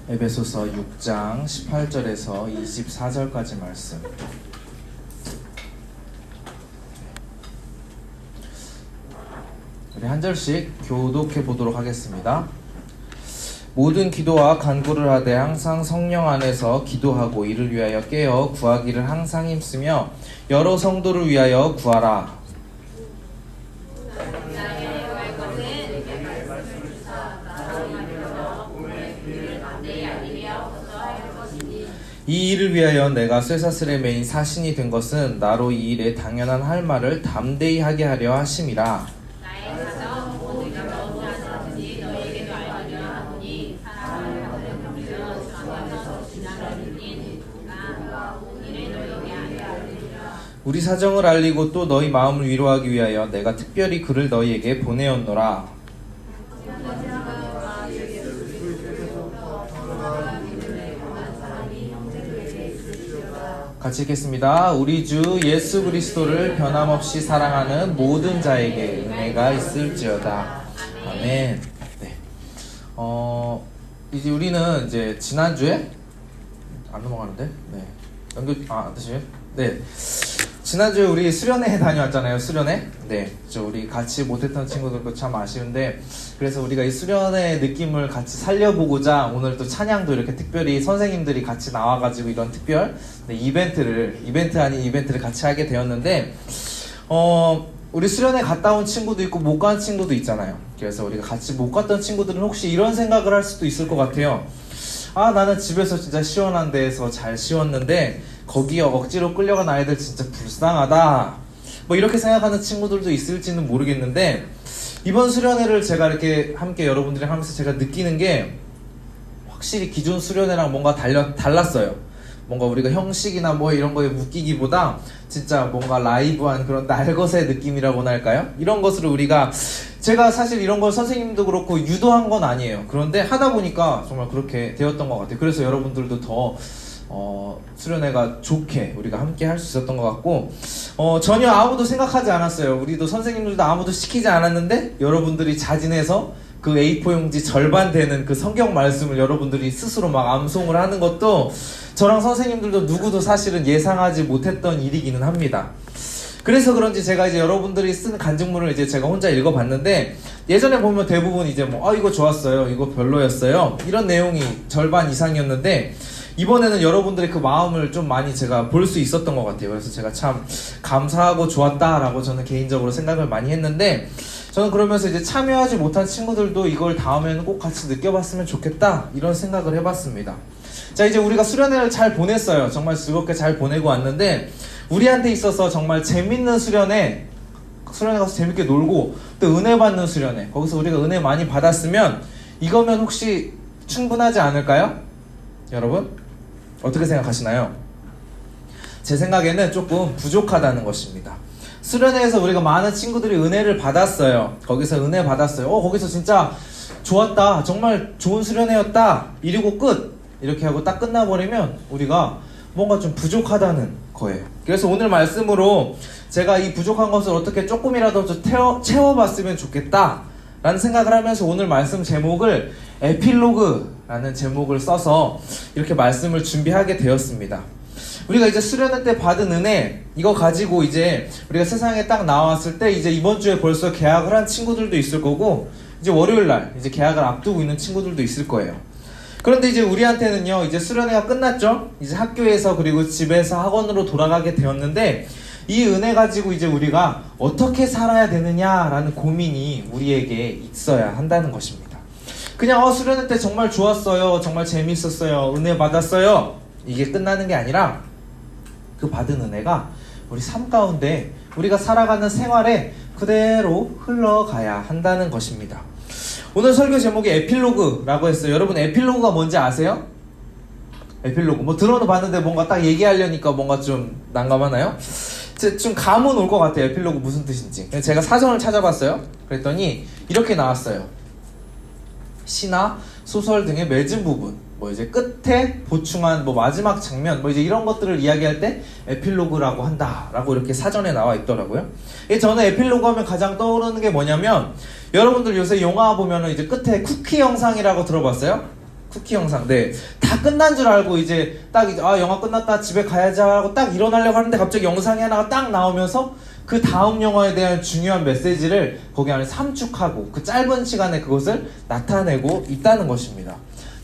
에베소서 6장 18절에서 24절까지 말씀. 우리 한 절씩 교독해 보도록 하겠습니다. 모든 기도와 간구를 하되 항상 성령 안에서 기도하고 이를 위하여 깨어 구하기를 항상 힘쓰며 여러 성도를 위하여 구하라. 이 일을 위하여 내가 쇠사슬에 매인 사신이 된 것은 나로 이 일에 당연한 할 말을 담대히 하게 하려 하심이라. 우리 사정을 알리고 또 너희 마음을 위로하기 위하여 내가 특별히 그를 너희에게 보내었노라. 같이 읽겠습니다. 우리 주 예수 그리스도를 변함없이 사랑하는 모든 자에게 은혜가 있을지어다. 아멘. 네. 이제 우리는 이제 지난주에 안 넘어가는데? 네. 안 되시죠? 네. 지난주에 우리 수련회 다녀왔잖아요. 수련회. 네. 우리 같이 못했던 친구들도 참 아쉬운데, 그래서 우리가 이 수련회 느낌을 같이 살려보고자 오늘 또 찬양도 이렇게 특별히 선생님들이 같이 나와가지고 이런 특별 이벤트 아닌 이벤트를 같이 하게 되었는데, 우리 수련회 갔다 온 친구도 있고 못 간 친구도 있잖아요. 그래서 우리가 같이 못 갔던 친구들은 혹시 이런 생각을 할 수도 있을 것 같아요. 아, 나는 집에서 진짜 시원한 데에서 잘 쉬었는데 거기에 억지로 끌려간 아이들 진짜 불쌍하다, 뭐 이렇게 생각하는 친구들도 있을지는 모르겠는데, 이번 수련회를 제가 이렇게 함께 여러분들이랑 하면서 제가 느끼는 게 확실히 기존 수련회랑 뭔가 달랐어요. 뭔가 우리가 형식이나 뭐 이런 거에 묶이기보다 진짜 뭔가 라이브한 그런 날것의 느낌이라고나 할까요? 이런 것으로 우리가, 제가 사실 이런 걸 선생님도 그렇고 유도한 건 아니에요. 그런데 하다 보니까 정말 그렇게 되었던 것 같아요. 그래서 여러분들도 더 수련회가 좋게 우리가 함께 할 수 있었던 것 같고, 전혀 아무도 생각하지 않았어요. 우리도 선생님들도 아무도 시키지 않았는데 여러분들이 자진해서 그 A4 용지 절반 되는 그 성경 말씀을 여러분들이 스스로 막 암송을 하는 것도 저랑 선생님들도 누구도 사실은 예상하지 못했던 일이기는 합니다. 그래서 그런지 제가 이제 여러분들이 쓴 간증문을 이제 제가 혼자 읽어봤는데, 예전에 보면 대부분 이제 뭐 이거 좋았어요, 이거 별로였어요, 이런 내용이 절반 이상이었는데, 이번에는 여러분들의 그 마음을 좀 많이 제가 볼 수 있었던 것 같아요. 그래서 제가 참 감사하고 좋았다라고 저는 개인적으로 생각을 많이 했는데, 저는 그러면서 이제 참여하지 못한 친구들도 이걸 다음에는 꼭 같이 느껴봤으면 좋겠다, 이런 생각을 해봤습니다. 자, 이제 우리가 수련회를 잘 보냈어요. 정말 즐겁게 잘 보내고 왔는데, 우리한테 있어서 정말 재밌는 수련회 가서 재밌게 놀고 또 은혜 받는 수련회, 거기서 우리가 은혜 많이 받았으면 이거면 혹시 충분하지 않을까요? 여러분 어떻게 생각하시나요? 제 생각에는 조금 부족하다는 것입니다. 수련회에서 우리가 많은 친구들이 은혜를 받았어요. 거기서 은혜 받았어요. 거기서 진짜 좋았다, 정말 좋은 수련회였다, 이러고 끝, 이렇게 하고 딱 끝나버리면 우리가 뭔가 좀 부족하다는 거예요. 그래서 오늘 말씀으로 제가 이 부족한 것을 어떻게 조금이라도 채워봤으면 좋겠다 라는 생각을 하면서 오늘 말씀 제목을 에필로그라는 제목을 써서 이렇게 말씀을 준비하게 되었습니다. 우리가 이제 수련회 때 받은 은혜, 이거 가지고 이제 우리가 세상에 딱 나왔을 때 이제 이번 주에 벌써 개학을 한 친구들도 있을 거고, 이제 월요일날 이제 개학을 앞두고 있는 친구들도 있을 거예요. 그런데 이제 우리한테는요, 이제 수련회가 끝났죠? 이제 학교에서 그리고 집에서 학원으로 돌아가게 되었는데, 이 은혜 가지고 이제 우리가 어떻게 살아야 되느냐라는 고민이 우리에게 있어야 한다는 것입니다. 그냥 수련회 때 정말 좋았어요, 정말 재밌었어요, 은혜 받았어요, 이게 끝나는 게 아니라 그 받은 은혜가 우리 삶 가운데 우리가 살아가는 생활에 그대로 흘러가야 한다는 것입니다. 오늘 설교 제목이 에필로그라고 했어요. 여러분 에필로그가 뭔지 아세요? 에필로그 뭐 들어는 봤는데 뭔가 딱 얘기하려니까 뭔가 좀 난감하나요? 좀 감은 올 것 같아요. 에필로그 무슨 뜻인지. 제가 사전을 찾아봤어요. 그랬더니 이렇게 나왔어요. 시나 소설 등의 맺은 부분, 뭐 이제 끝에 보충한 뭐 마지막 장면, 뭐 이제 이런 것들을 이야기할 때 에필로그라고 한다라고 이렇게 사전에 나와 있더라고요. 저는 에필로그 하면 가장 떠오르는 게 뭐냐면, 여러분들 요새 영화 보면은 이제 끝에 쿠키 영상이라고 들어봤어요? 쿠키 영상. 네. 다 끝난 줄 알고 이제 딱 이제 영화 끝났다 집에 가야지 하고 딱 일어나려고 하는데 갑자기 영상이 하나가 딱 나오면서 그 다음 영화에 대한 중요한 메시지를 거기 안에 삼축하고 그 짧은 시간에 그것을 나타내고 있다는 것입니다.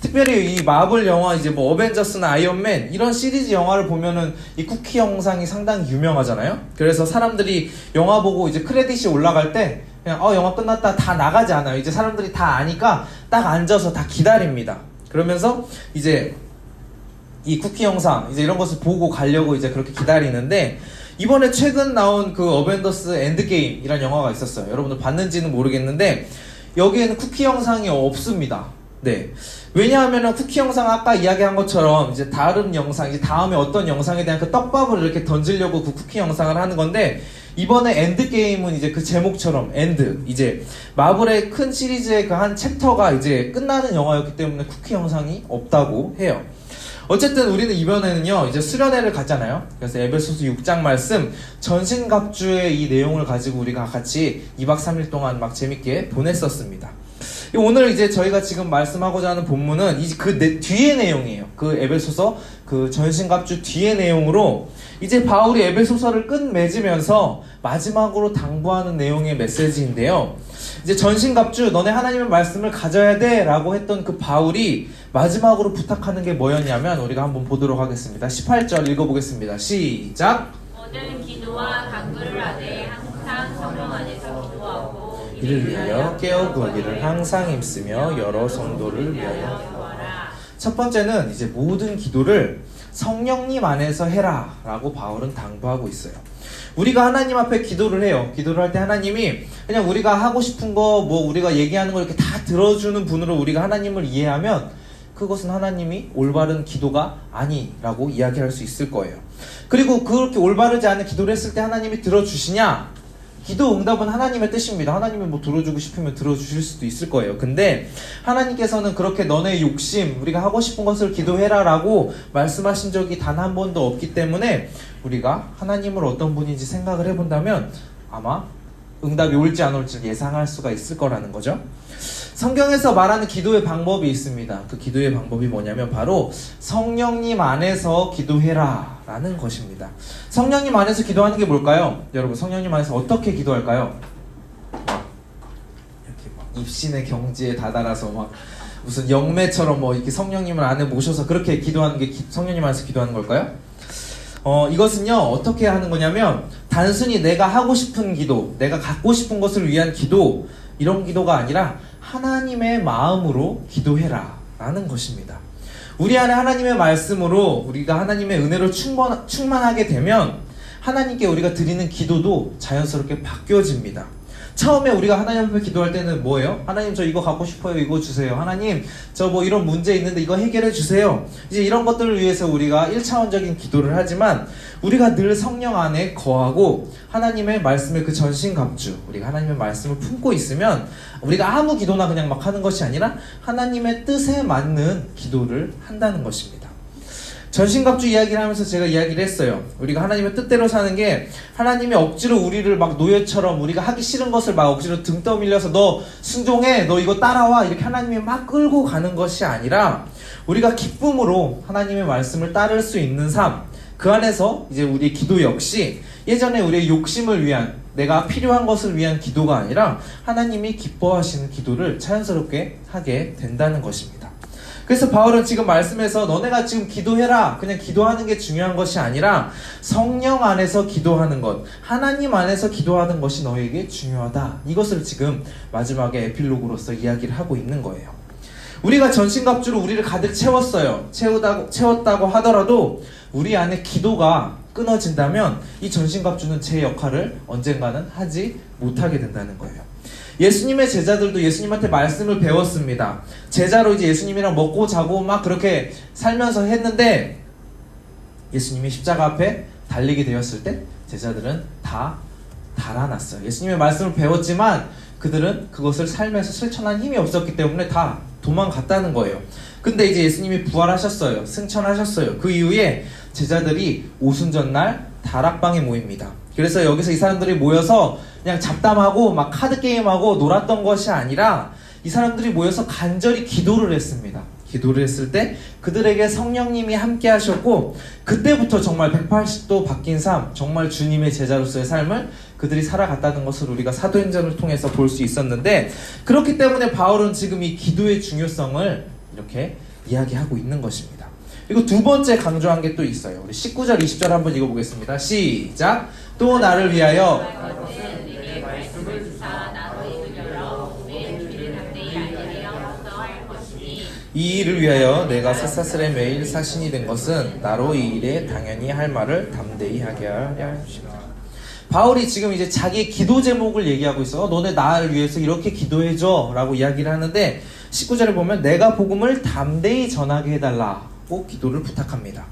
특별히 이 마블 영화 이제 뭐 어벤져스나 아이언맨 이런 시리즈 영화를 보면은 이 쿠키 영상이 상당히 유명하잖아요. 그래서 사람들이 영화 보고 이제 크레딧이 올라갈 때 그냥 영화 끝났다 다 나가지 않아요. 이제 사람들이 다 아니까 딱 앉아서 다 기다립니다. 그러면서 이제 이 쿠키 영상 이제 이런 것을 보고 가려고 이제 그렇게 기다리는데, 이번에 최근 나온 그 어벤져스 엔드게임이라는 영화가 있었어요. 여러분들 봤는지는 모르겠는데 여기에는 쿠키 영상이 없습니다. 네. 왜냐하면 쿠키 영상 아까 이야기한 것처럼 이제 다른 영상, 이제 다음에 어떤 영상에 대한 그 떡밥을 이렇게 던지려고 그 쿠키 영상을 하는 건데, 이번에 엔드게임은 이제 그 제목처럼 엔드, 이제 마블의 큰 시리즈의 그 한 챕터가 이제 끝나는 영화였기 때문에 쿠키 영상이 없다고 해요. 어쨌든 우리는 이번에는요 이제 수련회를 갔잖아요. 그래서 에베소서 6장 말씀 전신갑주의 이 내용을 가지고 우리가 같이 2박 3일 동안 막 재밌게 보냈었습니다. 오늘 이제 저희가 지금 말씀하고자 하는 본문은 그 뒤의 내용이에요. 그 에베소서 그 전신갑주 뒤의 내용으로 이제 바울이 에베소서를 끝맺으면서 마지막으로 당부하는 내용의 메시지인데요. 이제 전신갑주 너네 하나님의 말씀을 가져야 돼 라고 했던 그 바울이 마지막으로 부탁하는 게 뭐였냐면 우리가 한번 보도록 하겠습니다. 18절 읽어보겠습니다. 시작. 모든 기도와 간구를 하되 항상 성령 안에서 기도하고 이를 위하여 깨어 구하기를 항상 힘쓰며 여러 성도를 위하여 구하라. 첫 번째는 이제 모든 기도를 성령님 안에서 해라 라고 바울은 당부하고 있어요. 우리가 하나님 앞에 기도를 해요. 기도를 할 때 하나님이 그냥 우리가 하고 싶은 거 뭐 우리가 얘기하는 거 이렇게 다 들어주는 분으로 우리가 하나님을 이해하면 그것은 하나님이 올바른 기도가 아니라고 이야기할 수 있을 거예요. 그리고 그렇게 올바르지 않은 기도를 했을 때 하나님이 들어주시냐? 기도 응답은 하나님의 뜻입니다. 하나님이 뭐 들어주고 싶으면 들어주실 수도 있을 거예요. 근데 하나님께서는 그렇게 너네 욕심, 우리가 하고 싶은 것을 기도해라 라고 말씀하신 적이 단 한 번도 없기 때문에 우리가 하나님을 어떤 분인지 생각을 해본다면 아마 응답이 올지 안 올지 예상할 수가 있을 거라는 거죠. 성경에서 말하는 기도의 방법이 있습니다. 그 기도의 방법이 뭐냐면 바로 성령님 안에서 기도해라 라는 것입니다. 성령님 안에서 기도하는 게 뭘까요? 여러분, 성령님 안에서 어떻게 기도할까요? 이렇게 막 입신의 경지에 다다라서 막 무슨 영매처럼 뭐 이렇게 성령님을 안에 모셔서 그렇게 기도하는 게 성령님 안에서 기도하는 걸까요? 이것은요 어떻게 하는 거냐면 단순히 내가 하고 싶은 기도, 내가 갖고 싶은 것을 위한 기도, 이런 기도가 아니라 하나님의 마음으로 기도해라 라는 것입니다. 우리 안에 하나님의 말씀으로 우리가 하나님의 은혜로 충만하게 되면 하나님께 우리가 드리는 기도도 자연스럽게 바뀌어집니다. 처음에 우리가 하나님 앞에 기도할 때는 뭐예요? 하나님 저 이거 갖고 싶어요. 이거 주세요. 하나님 저 뭐 이런 문제 있는데 이거 해결해 주세요. 이제 이런 것들을 위해서 우리가 1차원적인 기도를 하지만 우리가 늘 성령 안에 거하고 하나님의 말씀의 그 전신갑주, 우리가 하나님의 말씀을 품고 있으면 우리가 아무 기도나 그냥 막 하는 것이 아니라 하나님의 뜻에 맞는 기도를 한다는 것입니다. 전신갑주 이야기를 하면서 제가 이야기를 했어요. 우리가 하나님의 뜻대로 사는 게 하나님이 억지로 우리를 막 노예처럼 우리가 하기 싫은 것을 막 억지로 등 떠밀려서 너 순종해, 너 이거 따라와 이렇게 하나님이 막 끌고 가는 것이 아니라 우리가 기쁨으로 하나님의 말씀을 따를 수 있는 삶, 그 안에서 이제 우리의 기도 역시 예전에 우리의 욕심을 위한, 내가 필요한 것을 위한 기도가 아니라 하나님이 기뻐하시는 기도를 자연스럽게 하게 된다는 것입니다. 그래서 바울은 지금 말씀에서 너네가 지금 기도해라, 그냥 기도하는 게 중요한 것이 아니라 성령 안에서 기도하는 것, 하나님 안에서 기도하는 것이 너에게 중요하다, 이것을 지금 마지막에 에필로그로서 이야기를 하고 있는 거예요. 우리가 전신갑주로 우리를 가득 채웠다고 하더라도 우리 안에 기도가 끊어진다면 이 전신갑주는 제 역할을 언젠가는 하지 못하게 된다는 거예요. 예수님의 제자들도 예수님한테 말씀을 배웠습니다. 제자로 이제 예수님이랑 먹고 자고 막 그렇게 살면서 했는데 예수님이 십자가 앞에 달리게 되었을 때 제자들은 다 달아났어요. 예수님의 말씀을 배웠지만 그들은 그것을 삶에서 실천한 힘이 없었기 때문에 다 도망갔다는 거예요. 근데 이제 예수님이 부활하셨어요. 승천하셨어요. 그 이후에 제자들이 오순절날 다락방에 모입니다. 그래서 여기서 이 사람들이 모여서 그냥 잡담하고 막 카드 게임하고 놀았던 것이 아니라 이 사람들이 모여서 간절히 기도를 했습니다. 기도를 했을 때 그들에게 성령님이 함께 하셨고 그때부터 정말 180도 바뀐 삶, 정말 주님의 제자로서의 삶을 그들이 살아갔다는 것을 우리가 사도행전을 통해서 볼 수 있었는데, 그렇기 때문에 바울은 지금 이 기도의 중요성을 이렇게 이야기하고 있는 것입니다. 그리고 두 번째 강조한 게 또 있어요. 우리 19절 20절 한번 읽어보겠습니다. 시작. 또 나를 위하여 내게 말씀을 주사 나로 입을 열어 우리의 주를 담대히 알리려 합서할 것이니 이 일을 위하여 내가 셋사슬에 매일 사신이 된 것은 나로 이 일에 당연히 할 말을 담대히 하게 하려 하시라. 바울이 지금 이제 자기의 기도 제목을 얘기하고 있어. 너네 나를 위해서 이렇게 기도해줘 라고 이야기를 하는데, 19절에 보면 내가 복음을 담대히 전하게 해달라고 기도를 부탁합니다.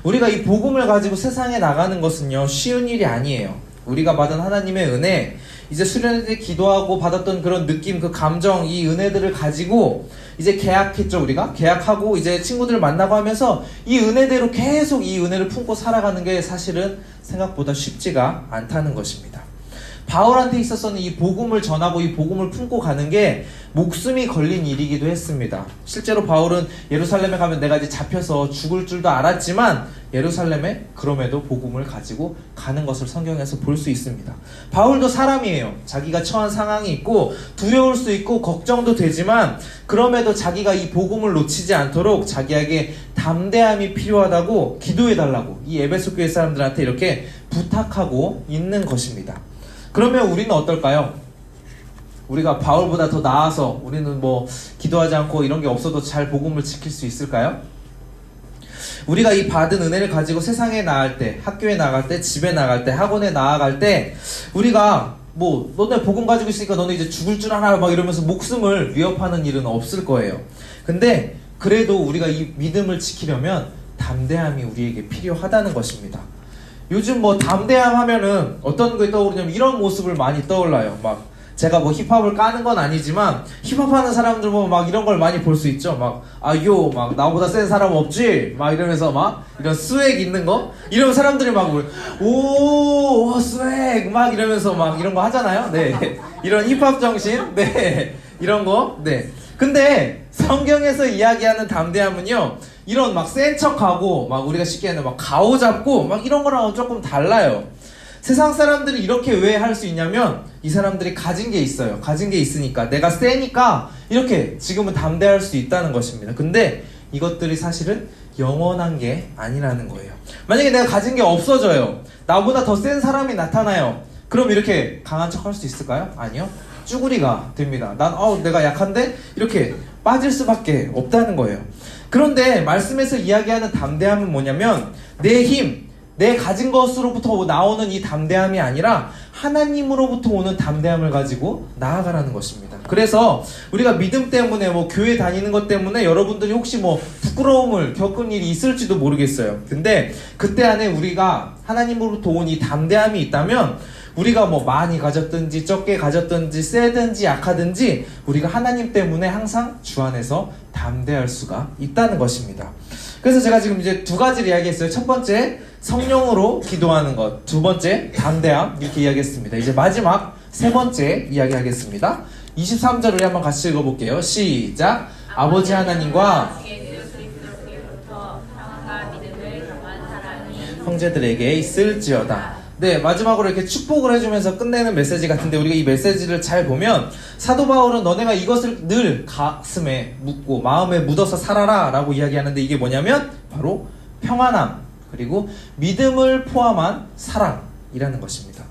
우리가 이 복음을 가지고 세상에 나가는 것은요, 쉬운 일이 아니에요. 우리가 받은 하나님의 은혜, 이제 수련회 때 기도하고 받았던 그런 느낌, 그 감정, 이 은혜들을 가지고 이제 계약했죠. 우리가 계약하고 이제 친구들을 만나고 하면서 이 은혜대로 계속 이 은혜를 품고 살아가는 게 사실은 생각보다 쉽지가 않다는 것입니다. 바울한테 있어서는 이 복음을 전하고 이 복음을 품고 가는 게 목숨이 걸린 일이기도 했습니다. 실제로 바울은 예루살렘에 가면 내가 이제 잡혀서 죽을 줄도 알았지만 예루살렘에 그럼에도 복음을 가지고 가는 것을 성경에서 볼 수 있습니다. 바울도 사람이에요. 자기가 처한 상황이 있고 두려울 수 있고 걱정도 되지만 그럼에도 자기가 이 복음을 놓치지 않도록 자기에게 담대함이 필요하다고 기도해달라고 이 에베소 교회 사람들한테 이렇게 부탁하고 있는 것입니다. 그러면 우리는 어떨까요? 우리가 바울보다 더 나아서 우리는 뭐 기도하지 않고 이런 게 없어도 잘 복음을 지킬 수 있을까요? 우리가 이 받은 은혜를 가지고 세상에 나갈 때, 학교에 나갈 때, 집에 나갈 때, 학원에 나아갈 때 우리가 뭐 너네 복음 가지고 있으니까 너네 이제 죽을 줄 알아 막 이러면서 목숨을 위협하는 일은 없을 거예요. 근데 그래도 우리가 이 믿음을 지키려면 담대함이 우리에게 필요하다는 것입니다. 요즘 뭐 담대함 하면은 어떤 게 떠오르냐면 이런 모습을 많이 떠올라요. 막 제가 뭐 힙합을 까는 건 아니지만 힙합 하는 사람들 보면 막 이런 걸 많이 볼 수 있죠. 막 아요 막 나보다 센 사람 없지? 막 이러면서 막 이런 스웩 있는 거? 이런 사람들이 막 오 스웩 막 이러면서 막 이런 거 하잖아요. 네. 이런 힙합 정신. 네. 이런 거. 네. 근데 성경에서 이야기하는 담대함은요, 이런 막 센 척하고 막 우리가 쉽게 하는 막 가오 잡고 막 이런 거랑은 조금 달라요. 세상 사람들이 이렇게 왜 할 수 있냐면 이 사람들이 가진 게 있어요. 가진 게 있으니까 내가 세니까 이렇게 지금은 담대할 수 있다는 것입니다. 근데 이것들이 사실은 영원한 게 아니라는 거예요. 만약에 내가 가진 게 없어져요. 나보다 더 센 사람이 나타나요. 그럼 이렇게 강한 척 할 수 있을까요? 아니요. 쭈구리가 됩니다. 내가 약한데 이렇게 빠질 수밖에 없다는 거예요. 그런데 말씀에서 이야기하는 담대함은 뭐냐면 내 힘, 내 가진 것으로부터 나오는 이 담대함이 아니라 하나님으로부터 오는 담대함을 가지고 나아가라는 것입니다. 그래서 우리가 믿음 때문에 뭐 교회 다니는 것 때문에 여러분들이 혹시 뭐 부끄러움을 겪은 일이 있을지도 모르겠어요. 근데 그때 안에 우리가 하나님으로부터 온 이 담대함이 있다면 우리가 뭐 많이 가졌든지 적게 가졌든지 세든지 약하든지 우리가 하나님 때문에 항상 주 안에서 담대할 수가 있다는 것입니다. 그래서 제가 지금 이제 두 가지를 이야기했어요. 첫 번째, 성령으로 기도하는 것. 두 번째, 담대함. 이렇게 이야기했습니다. 이제 마지막 세 번째 이야기하겠습니다. 23절을 한번 같이 읽어볼게요. 시작. 아버지 하나님과 형제들에게 있을지어다. 네, 마지막으로 이렇게 축복을 해주면서 끝내는 메시지 같은데 우리가 이 메시지를 잘 보면 사도 바울은 너네가 이것을 늘 가슴에 묻고 마음에 묻어서 살아라 라고 이야기하는데 이게 뭐냐면 바로 평안함 그리고 믿음을 포함한 사랑이라는 것입니다.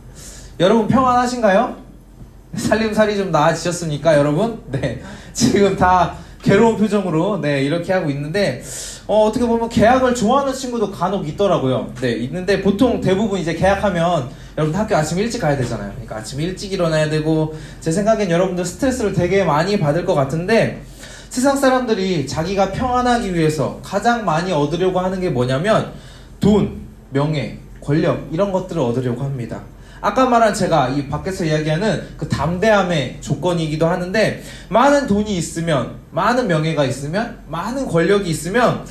여러분 평안하신가요? 살림살이 좀 나아지셨습니까 여러분? 네, 지금 다 괴로운 표정으로 네 이렇게 하고 있는데 어떻게 보면 계약을 좋아하는 친구도 간혹 있더라고요. 네, 있는데 보통 대부분 이제 계약하면 여러분 학교 아침 일찍 가야 되잖아요. 그러니까 아침 일찍 일어나야 되고 제 생각엔 여러분들 스트레스를 되게 많이 받을 것 같은데 세상 사람들이 자기가 평안하기 위해서 가장 많이 얻으려고 하는 게 뭐냐면 돈, 명예, 권력 이런 것들을 얻으려고 합니다. 아까 말한 제가 이 밖에서 이야기하는 그 담대함의 조건이기도 하는데 많은 돈이 있으면 많은 명예가 있으면 많은 권력이 있으면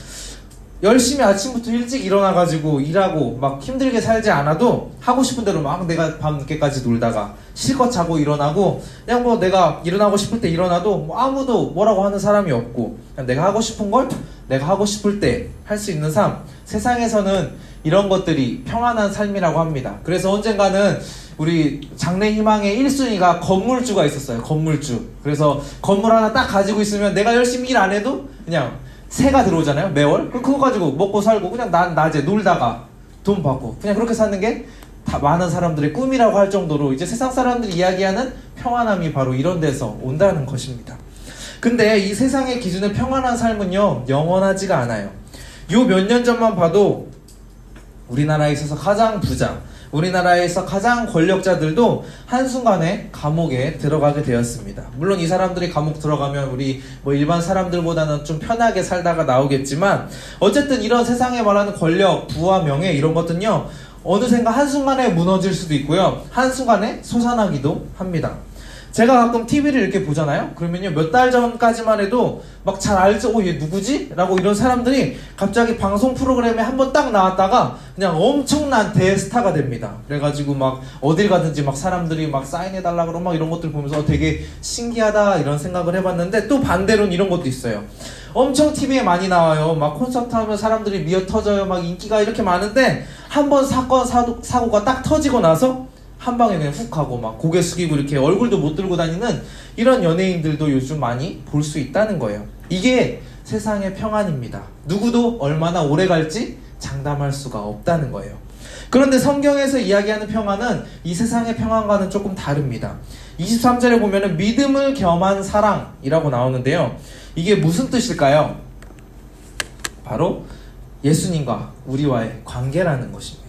열심히 아침부터 일찍 일어나가지고 일하고 막 힘들게 살지 않아도 하고 싶은 대로 막 내가 밤 늦게까지 놀다가 실컷 자고 일어나고 그냥 뭐 내가 일어나고 싶을 때 일어나도 뭐 아무도 뭐라고 하는 사람이 없고 그냥 내가 하고 싶은 걸 내가 하고 싶을 때 할 수 있는 삶. 세상에서는 이런 것들이 평안한 삶이라고 합니다. 그래서 언젠가는 우리 장래 희망의 1순위가 건물주가 있었어요. 건물주. 그래서 건물 하나 딱 가지고 있으면 내가 열심히 일 안 해도 그냥 세가 들어오잖아요, 매월. 그럼 그거 가지고 먹고 살고 그냥 난 낮에 놀다가 돈 받고 그냥 그렇게 사는 게 다 많은 사람들의 꿈이라고 할 정도로 이제 세상 사람들이 이야기하는 평안함이 바로 이런 데서 온다는 것입니다. 근데 이 세상의 기준의 평안한 삶은요, 영원하지가 않아요. 요 몇 년 전만 봐도 우리나라에 있어서 가장 부자, 우리나라에서 가장 권력자들도 한순간에 감옥에 들어가게 되었습니다. 물론 이 사람들이 감옥 들어가면 우리 뭐 일반 사람들보다는 좀 편하게 살다가 나오겠지만 어쨌든 이런 세상에 말하는 권력, 부와 명예 이런 것들은요 어느샌가 한순간에 무너질 수도 있고요 한순간에 솟아나기도 합니다. 제가 가끔 TV를 이렇게 보잖아요. 그러면요 몇 달 전까지만 해도 막 잘 알죠. 얘 누구지? 라고 이런 사람들이 갑자기 방송 프로그램에 한번 딱 나왔다가 그냥 엄청난 대스타가 됩니다. 그래가지고 막 어딜 가든지 막 사람들이 막 사인해달라 그러고 막 이런 것들 보면서 되게 신기하다 이런 생각을 해봤는데 또 반대로는 이런 것도 있어요. 엄청 TV에 많이 나와요. 막 콘서트 하면 사람들이 미어 터져요. 막 인기가 이렇게 많은데 한번 사고가 딱 터지고 나서 한 방에 그냥 훅 하고 막 고개 숙이고 이렇게 얼굴도 못 들고 다니는 이런 연예인들도 요즘 많이 볼 수 있다는 거예요. 이게 세상의 평안입니다. 누구도 얼마나 오래 갈지 장담할 수가 없다는 거예요. 그런데 성경에서 이야기하는 평안은 이 세상의 평안과는 조금 다릅니다. 23절에 보면은 믿음을 겸한 사랑이라고 나오는데요. 이게 무슨 뜻일까요? 바로 예수님과 우리와의 관계라는 것입니다.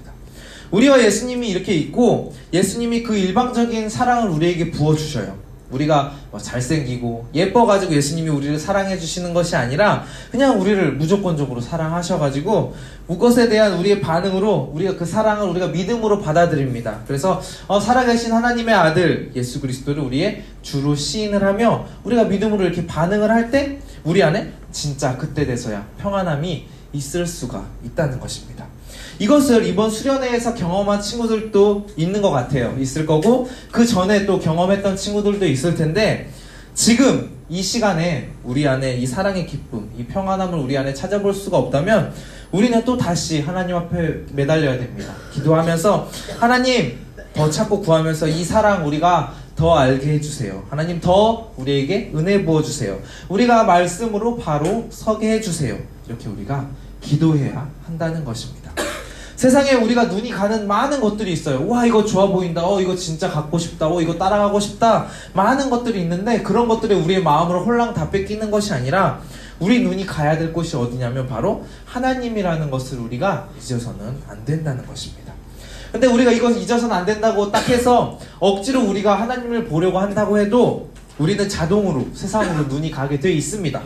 우리와 예수님이 이렇게 있고 예수님이 그 일방적인 사랑을 우리에게 부어주셔요. 우리가 잘생기고 예뻐가지고 예수님이 우리를 사랑해 주시는 것이 아니라 그냥 우리를 무조건적으로 사랑하셔가지고 그것에 대한 우리의 반응으로 우리가 그 사랑을 우리가 믿음으로 받아들입니다. 그래서 살아계신 하나님의 아들 예수 그리스도를 우리의 주로 시인을 하며 우리가 믿음으로 이렇게 반응을 할 때 우리 안에 진짜 그때 돼서야 평안함이 있을 수가 있다는 것입니다. 이것을 이번 수련회에서 경험한 친구들도 있는 것 같아요. 있을 거고 그 전에 또 경험했던 친구들도 있을 텐데 지금 이 시간에 우리 안에 이 사랑의 기쁨, 이 평안함을 우리 안에 찾아볼 수가 없다면 우리는 또 다시 하나님 앞에 매달려야 됩니다. 기도하면서 하나님 더 찾고 구하면서 이 사랑 우리가 더 알게 해주세요. 하나님 더 우리에게 은혜 부어주세요. 우리가 말씀으로 바로 서게 해주세요. 이렇게 우리가 기도해야 한다는 것입니다. 세상에 우리가 눈이 가는 많은 것들이 있어요. 와 이거 좋아 보인다. 이거 진짜 갖고 싶다. 이거 따라가고 싶다. 많은 것들이 있는데 그런 것들에 우리의 마음으로 홀랑 다 뺏기는 것이 아니라 우리 눈이 가야 될 곳이 어디냐면 바로 하나님이라는 것을 우리가 잊어서는 안 된다는 것입니다. 근데 우리가 이거 잊어서는 안 된다고 딱 해서 억지로 우리가 하나님을 보려고 한다고 해도 우리는 자동으로 세상으로 눈이 가게 되어 있습니다.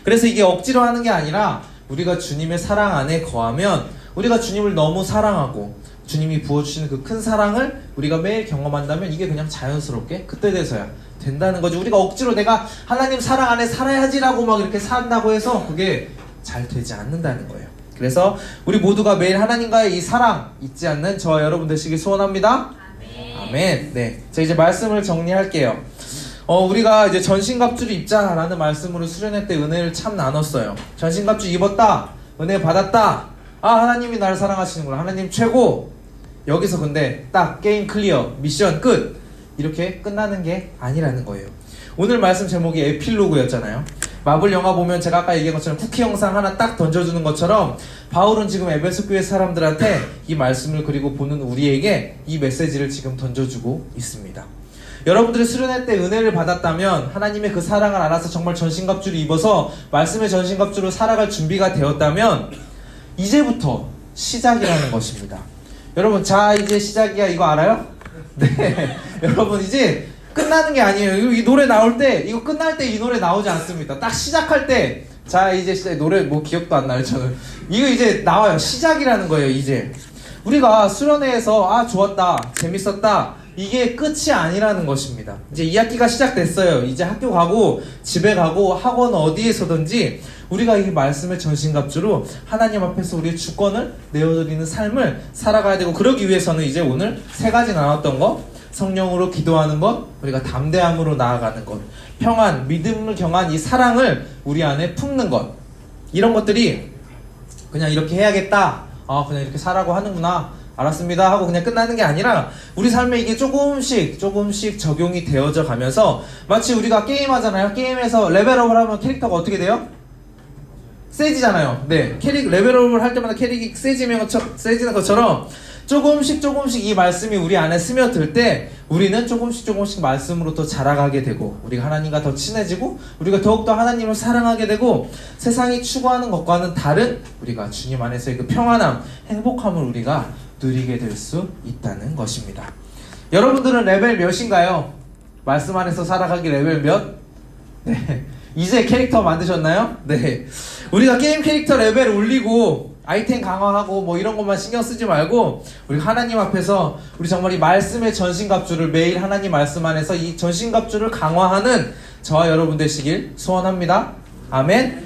그래서 이게 억지로 하는 게 아니라 우리가 주님의 사랑 안에 거하면 우리가 주님을 너무 사랑하고 주님이 부어주시는 그 큰 사랑을 우리가 매일 경험한다면 이게 그냥 자연스럽게 그때 돼서야 된다는 거죠. 우리가 억지로 내가 하나님 사랑 안에 살아야지라고 막 이렇게 산다고 해서 그게 잘 되지 않는다는 거예요. 그래서 우리 모두가 매일 하나님과의 이 사랑 잊지 않는 저와 여러분 되시길 소원합니다. 아멘. 아멘. 네, 자 이제 말씀을 정리할게요. 우리가 이제 전신갑주를 입자라는 말씀으로 수련회 때 은혜를 참 나눴어요. 전신갑주 입었다, 은혜 받았다. 하나님이 나를 사랑하시는구나. 하나님 최고. 여기서 근데 딱 게임 클리어, 미션 끝. 이렇게 끝나는 게 아니라는 거예요. 오늘 말씀 제목이 에필로그였잖아요. 마블 영화 보면 제가 아까 얘기한 것처럼 쿠키 영상 하나 딱 던져주는 것처럼 바울은 지금 에베소 교회 사람들한테 이 말씀을 그리고 보는 우리에게 이 메시지를 지금 던져주고 있습니다. 여러분들이 수련회 때 은혜를 받았다면 하나님의 그 사랑을 알아서 정말 전신갑주를 입어서 말씀의 전신갑주로 살아갈 준비가 되었다면 이제부터 시작이라는 것입니다. 여러분 자 이제 시작이야 이거 알아요? 네. 여러분 이제 끝나는 게 아니에요. 이 노래 나올 때 이거 끝날 때 이 노래 나오지 않습니다. 딱 시작할 때 자 이제 시작 노래 뭐 기억도 안 나요 저는. 이거 이제 나와요. 시작이라는 거예요. 이제 우리가 수련회에서 좋았다 재밌었다 이게 끝이 아니라는 것입니다. 이제 2학기가 시작됐어요. 이제 학교 가고 집에 가고 학원 어디에서든지 우리가 이 말씀의 전신갑주로 하나님 앞에서 우리의 주권을 내어드리는 삶을 살아가야 되고, 그러기 위해서는 이제 오늘 3가지 나눴던 것, 성령으로 기도하는 것, 우리가 담대함으로 나아가는 것, 평안, 믿음을 경한 이 사랑을 우리 안에 품는 것, 이런 것들이 그냥 이렇게 해야겠다, 그냥 이렇게 살라고 하는구나, 알았습니다 하고 그냥 끝나는 게 아니라 우리 삶에 이게 조금씩 적용이 되어져 가면서, 마치 우리가 게임 하잖아요. 게임에서 레벨업을 하면 캐릭터가 어떻게 돼요? 세지잖아요. 네, 레벨업을 할 때마다 캐릭이 세지는 것처럼 조금씩 이 말씀이 우리 안에 스며들 때 우리는 조금씩 말씀으로 더 자라가게 되고, 우리가 하나님과 더 친해지고, 우리가 더욱더 하나님을 사랑하게 되고, 세상이 추구하는 것과는 다른 우리가 주님 안에서의 그 평안함, 행복함을 우리가 누리게 될 수 있다는 것입니다. 여러분들은 레벨 몇인가요? 말씀 안에서 살아가기 레벨 몇? 네, 이제 캐릭터 만드셨나요? 네, 우리가 게임 캐릭터 레벨 올리고 아이템 강화하고 뭐 이런 것만 신경 쓰지 말고, 우리 하나님 앞에서 우리 정말 이 말씀의 전신갑주를 매일 하나님 말씀 안에서 이 전신갑주를 강화하는 저와 여러분 되시길 소원합니다. 아멘.